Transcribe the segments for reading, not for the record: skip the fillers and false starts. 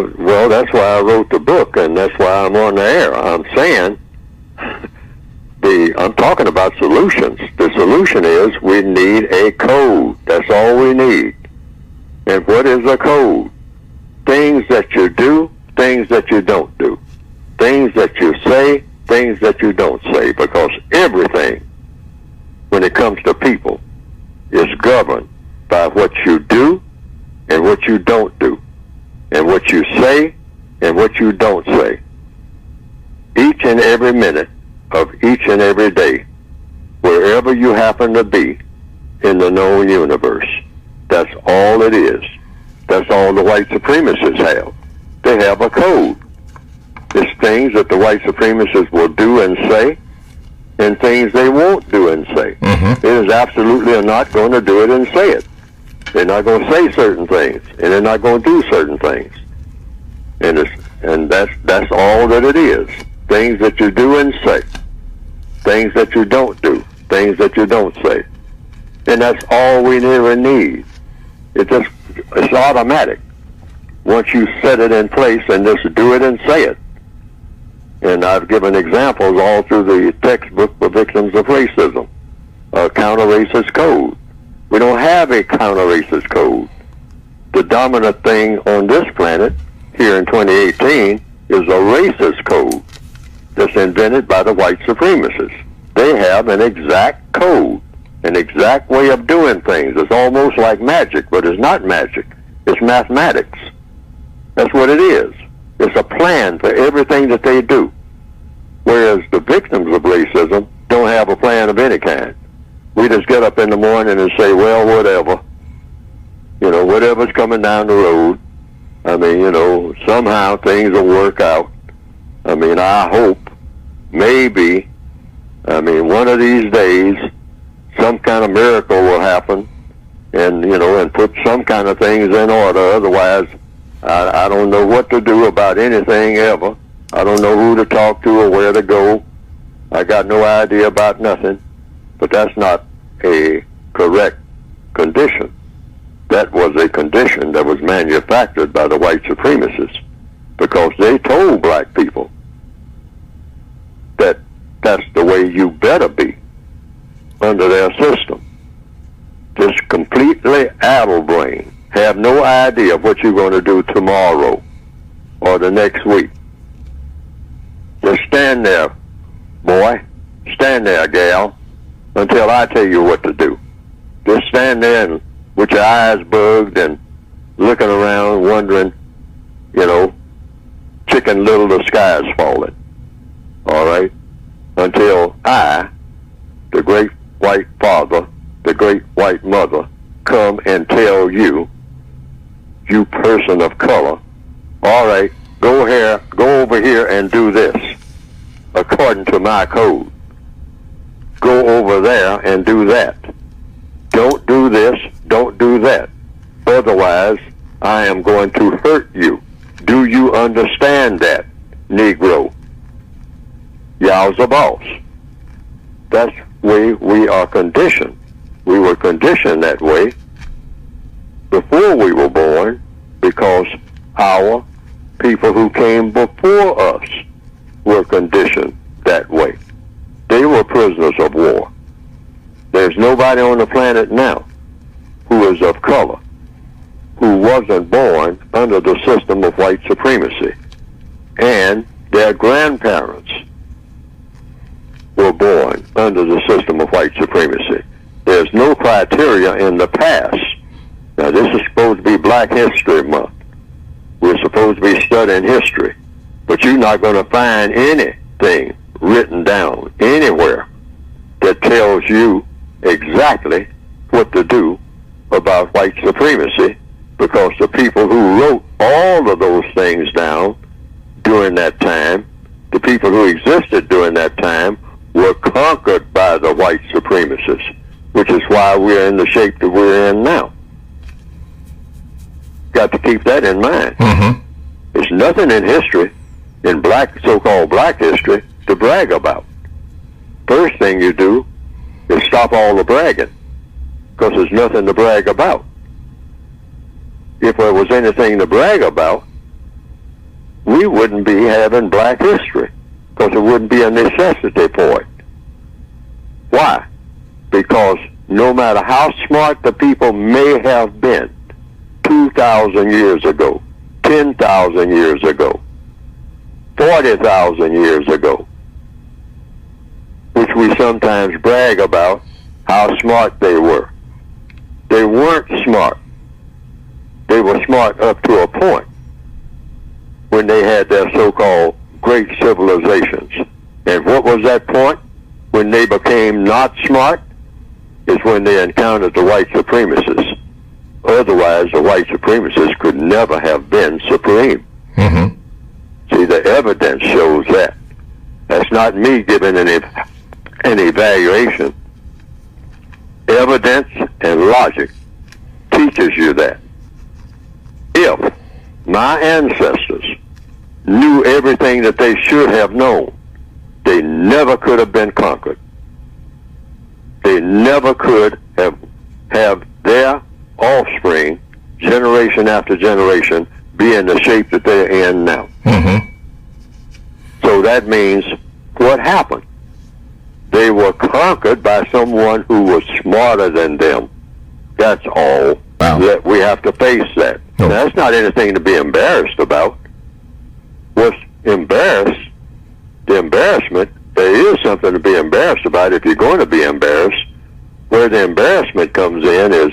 Well, that's why I wrote the book, and that's why I'm on the air. I'm saying, I'm talking about solutions. The solution is we need a code. That's all we need. And what is a code? Things that you do, things that you don't do. Things that you say, things that you don't say. Because everything, when it comes to people, is governed by what you do and what you don't do, and what you say and what you don't say. Each and every minute of each and every day, wherever you happen to be in the known universe. That's all it is. That's all the white supremacists have. They have a code. It's things that the white supremacists will do and say, and things they won't do and say. Mm-hmm. It is absolutely not going to do it and say it. They're not going to say certain things, and they're not going to do certain things. And that's all that it is. Things that you do and say. Things that you don't do. Things that you don't say. And that's all we ever need. It's automatic. Once you set it in place and just do it and say it. And I've given examples all through the textbook for victims of racism. A counter-racist code. We don't have a counter-racist code. The dominant thing on this planet here in 2018 is a racist code that's invented by the white supremacists. They have an exact code, an exact way of doing things. It's almost like magic, but it's not magic. It's mathematics. That's what it is. It's a plan for everything that they do. Whereas the victims of racism don't have a plan of any kind. We just get up in the morning and say, well, whatever. You know, whatever's coming down the road. I mean, you know, somehow things will work out. I mean, I hope, maybe, I mean, one of these days, some kind of miracle will happen and, you know, and put some kind of things in order. Otherwise, I don't know what to do about anything ever. I don't know who to talk to or where to go. I got no idea about nothing. But that's not a correct condition. That was a condition that was manufactured by the white supremacists because they told black people that that's the way you better be under their system. Just completely addle-brained. Have no idea what you're going to do tomorrow or the next week. Just stand there, boy. Stand there, gal, until I tell you what to do. Just stand there and with your eyes bugged and looking around wondering, you know, Chicken Little, the sky's falling. All right? Until I, the great white father, the great white mother, come and tell you, you person of color, all right, go over here and do this according to my code. Go over there and do that. Don't do this, don't do that. Otherwise, I am going to hurt you. Do you understand that, Negro? Y'all's the boss. That's the way we are conditioned. We were conditioned that way before we were born because our people who came before us were conditioned that way. They were prisoners of war. There's nobody on the planet now who is of color who wasn't born under the system of white supremacy. And their grandparents were born under the system of white supremacy. There's no criteria in the past. Now, this is supposed to be Black History Month. We're supposed to be studying history. But you're not going to find anything written down anywhere that tells you exactly what to do about white supremacy, because the people who wrote all of those things down during that time, the people who existed during that time, were conquered by the white supremacists, which is why we're in the shape that we're in now. Got to keep that in mind. Mm-hmm. There's nothing in history, in black, so-called black history, to brag about. First thing you do is stop all the bragging, because there's nothing to brag about. If there was anything to brag about, we wouldn't be having black history, because there wouldn't be a necessity for it. Why? Because no matter how smart the people may have been 2,000 years ago, 10,000 years ago, 40,000 years ago, which we sometimes brag about how smart they were. They weren't smart. They were smart up to a point when they had their so-called great civilizations. And what was that point when they became not smart? Is when they encountered the white supremacists. Otherwise, the white supremacists could never have been supreme. Mm-hmm. See, the evidence shows that. That's not me giving an evaluation. Evidence and logic teaches you that. If my ancestors knew everything that they should have known, they never could have been conquered. They never could have their offspring, generation after generation, be in the shape that they're in now. Mm-hmm. So that means what happened? They were conquered by someone who was smarter than them. That's all. Wow. That we have to face that. Oh. Now, that's not anything to be embarrassed about. What's the embarrassment, there is something to be embarrassed about if you're going to be embarrassed. Where the embarrassment comes in is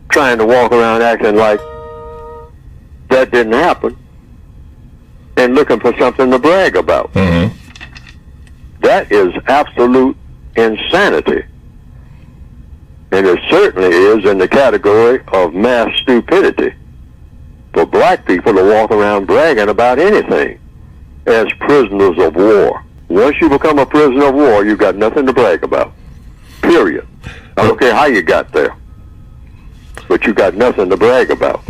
trying to walk around acting like that didn't happen and looking for something to brag about. Mm-hmm. That is absolute insanity. And it certainly is in the category of mass stupidity for black people to walk around bragging about anything as prisoners of war. Once you become a prisoner of war, you got nothing to brag about. Period. I don't care how you got there, but you got nothing to brag about.